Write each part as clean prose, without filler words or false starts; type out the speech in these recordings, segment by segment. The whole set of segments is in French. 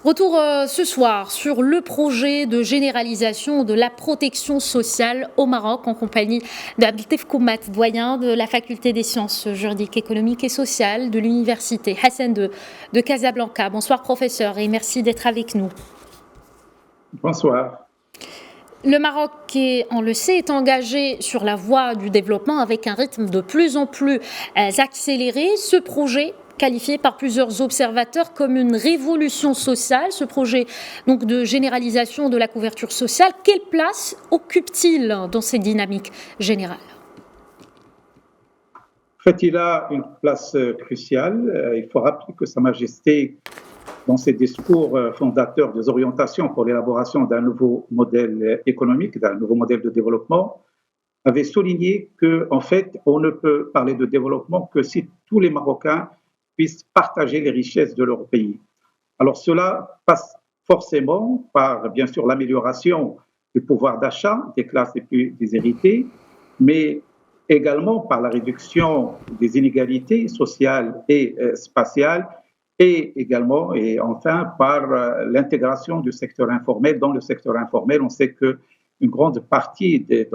Retour ce soir sur le projet de généralisation de la protection sociale au Maroc en compagnie d'Abdeltef Koumat, doyen de la faculté des sciences juridiques, économiques et sociales de l'université Hassan II de Casablanca. Bonsoir professeur et merci d'être avec nous. Bonsoir. Le Maroc, on le sait, est engagé sur la voie du développement avec un rythme de plus en plus accéléré. Ce projet, qualifié par plusieurs observateurs comme une révolution sociale, ce projet donc de généralisation de la couverture sociale, quelle place occupe-t-il dans cette dynamique générale ? En fait, il a une place cruciale. Il faut rappeler que Sa Majesté, dans ses discours fondateurs des orientations pour l'élaboration d'un nouveau modèle économique, d'un nouveau modèle de développement, avait souligné qu'en fait, on ne peut parler de développement que si tous les Marocains puissent partager les richesses de leur pays. Alors cela passe forcément par, bien sûr, l'amélioration du pouvoir d'achat des classes les plus déshéritées, mais également par la réduction des inégalités sociales et spatiales, et également et enfin par l'intégration du secteur informel. Dans le secteur informel, on sait qu'une grande partie des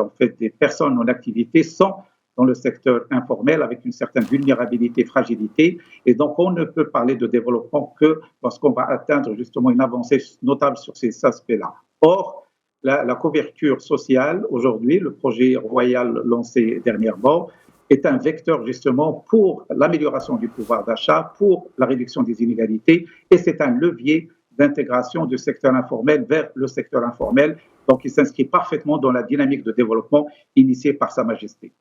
personnes en activité sont dans le secteur informel avec une certaine vulnérabilité, fragilité, et donc on ne peut parler de développement que lorsqu'on va atteindre justement une avancée notable sur ces aspects-là. Or, la couverture sociale, aujourd'hui, le projet royal lancé dernièrement, est un vecteur justement pour l'amélioration du pouvoir d'achat, pour la réduction des inégalités, et c'est un levier d'intégration du secteur informel vers le secteur informel. Donc, il s'inscrit parfaitement dans la dynamique de développement initiée par Sa Majesté.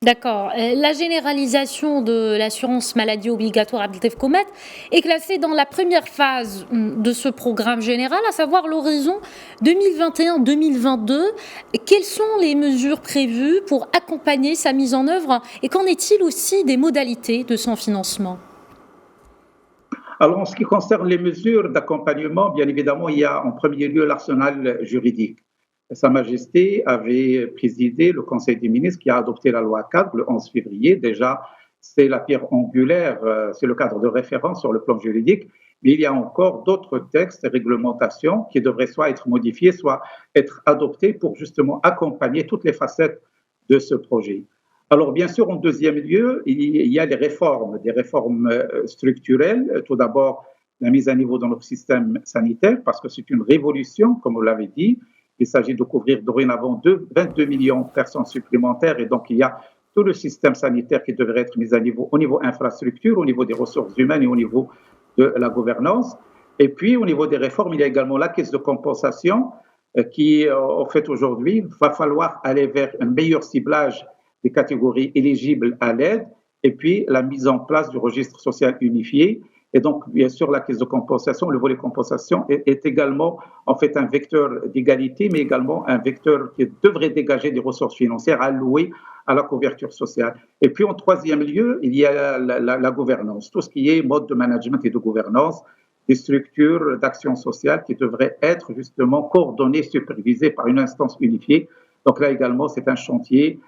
D'accord. La généralisation de l'assurance maladie obligatoire Abdeltef Koumat est classée dans la première phase de ce programme général, à savoir l'horizon 2021-2022. Quelles sont les mesures prévues pour accompagner sa mise en œuvre et qu'en est-il aussi des modalités de son financement ? Alors, en ce qui concerne les mesures d'accompagnement, bien évidemment, il y a en premier lieu l'arsenal juridique. Sa Majesté avait présidé le Conseil des ministres qui a adopté la loi cadre le 11 février. Déjà, c'est la pierre angulaire, c'est le cadre de référence sur le plan juridique. Mais il y a encore d'autres textes et réglementations qui devraient soit être modifiés, soit être adoptés pour justement accompagner toutes les facettes de ce projet. Alors, bien sûr, en deuxième lieu, il y a des réformes structurelles. Tout d'abord, la mise à niveau dans notre système sanitaire, parce que c'est une révolution, comme vous l'avez dit. Il s'agit de couvrir dorénavant 22 millions de personnes supplémentaires et donc il y a tout le système sanitaire qui devrait être mis à niveau au niveau infrastructure, au niveau des ressources humaines et au niveau de la gouvernance. Et puis au niveau des réformes, il y a également la caisse de compensation qui, en fait, aujourd'hui, va falloir aller vers un meilleur ciblage des catégories éligibles à l'aide et puis la mise en place du registre social unifié. Et donc, bien sûr, la caisse de compensation, le volet compensation est également en fait un vecteur d'égalité, mais également un vecteur qui devrait dégager des ressources financières allouées à la couverture sociale. Et puis, en troisième lieu, il y a la gouvernance, tout ce qui est mode de management et de gouvernance, des structures d'action sociale qui devraient être justement coordonnées, supervisées par une instance unifiée. Donc là également, c'est un chantier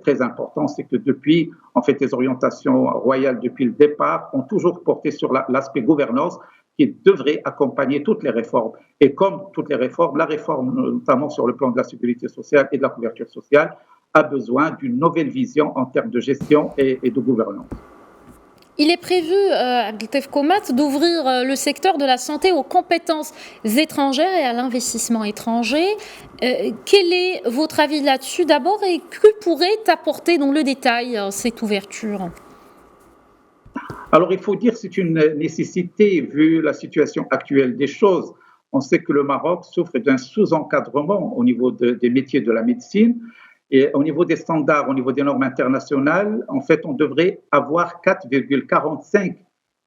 très important, c'est que depuis, en fait, les orientations royales depuis le départ ont toujours porté sur l'aspect gouvernance qui devrait accompagner toutes les réformes. Et comme toutes les réformes, la réforme, notamment sur le plan de la sécurité sociale et de la couverture sociale, a besoin d'une nouvelle vision en termes de gestion et de gouvernance. Il est prévu, Abdeltef Koumat, d'ouvrir le secteur de la santé aux compétences étrangères et à l'investissement étranger. Quel est votre avis là-dessus d'abord et que pourrait apporter dans le détail cette ouverture ? Alors, il faut dire que c'est une nécessité vu la situation actuelle des choses. On sait que le Maroc souffre d'un sous-encadrement au niveau des métiers de la médecine. Et au niveau des standards, au niveau des normes internationales, en fait, on devrait avoir 4,45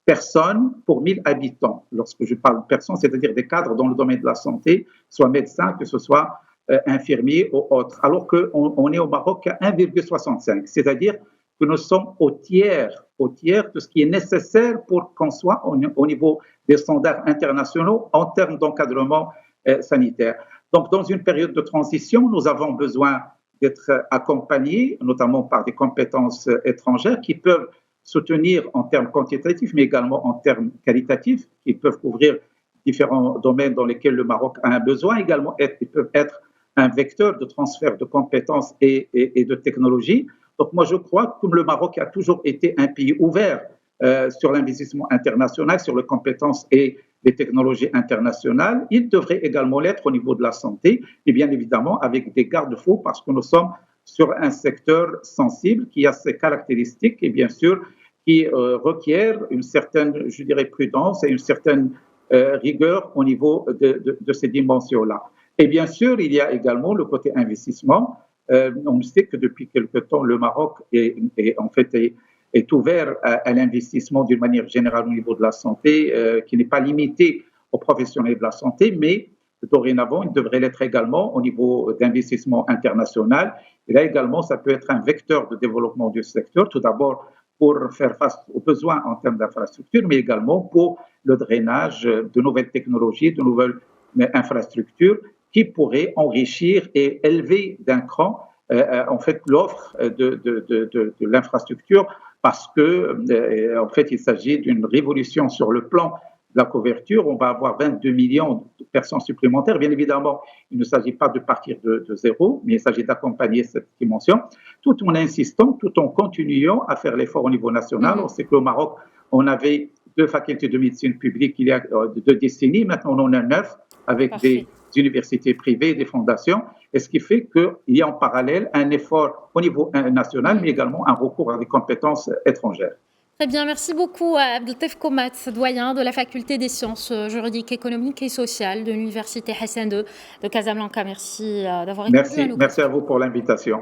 personnes pour 1000 habitants. Lorsque je parle de personnes, c'est-à-dire des cadres dans le domaine de la santé, soit médecins, que ce soit infirmiers ou autres. Alors qu'on est au Maroc à 1,65, c'est-à-dire que nous sommes au tiers de ce qui est nécessaire pour qu'on soit au niveau des standards internationaux en termes d'encadrement sanitaire. Donc, dans une période de transition, nous avons besoin d'être accompagnés, notamment par des compétences étrangères qui peuvent soutenir en termes quantitatifs, mais également en termes qualitatifs, qui peuvent couvrir différents domaines dans lesquels le Maroc a un besoin. Également, ils peuvent être un vecteur de transfert de compétences et de technologies. Donc moi, je crois que comme le Maroc a toujours été un pays ouvert sur l'investissement international, sur les compétences et les technologies internationales, il devrait également l'être au niveau de la santé, et bien évidemment avec des garde-fous, parce que nous sommes sur un secteur sensible qui a ses caractéristiques et bien sûr qui requiert une certaine, je dirais, prudence et une certaine rigueur au niveau de ces dimensions-là. Et bien sûr, il y a également le côté investissement. On sait que depuis quelque temps, le Maroc est ouvert à l'investissement d'une manière générale au niveau de la santé, qui n'est pas limité aux professionnels de la santé, mais dorénavant, il devrait l'être également au niveau d'investissement international. Et là également, ça peut être un vecteur de développement du secteur, tout d'abord pour faire face aux besoins en termes d'infrastructures, mais également pour le drainage de nouvelles technologies, de nouvelles infrastructures qui pourraient enrichir et élever d'un cran l'offre de l'infrastructure, parce que en fait il s'agit d'une révolution sur le plan de la couverture. On va avoir 22 millions de personnes supplémentaires. Bien évidemment, il ne s'agit pas de partir de zéro, mais il s'agit d'accompagner cette dimension, tout en insistant, tout en continuant à faire l'effort au niveau national. On sait qu'au Maroc, on avait 2 facultés de médecine publique il y a 2 décennies. Maintenant, on en a 9 avec des universités privées, des fondations, et ce qui fait qu'il y a en parallèle un effort au niveau national, mais également un recours à des compétences étrangères. Très bien, merci beaucoup à Abdeltef Komat, doyen de la faculté des sciences juridiques, économiques et sociales de l'université Hassan II de Casablanca. Merci d'avoir répondu à nos questions. Merci à vous pour l'invitation.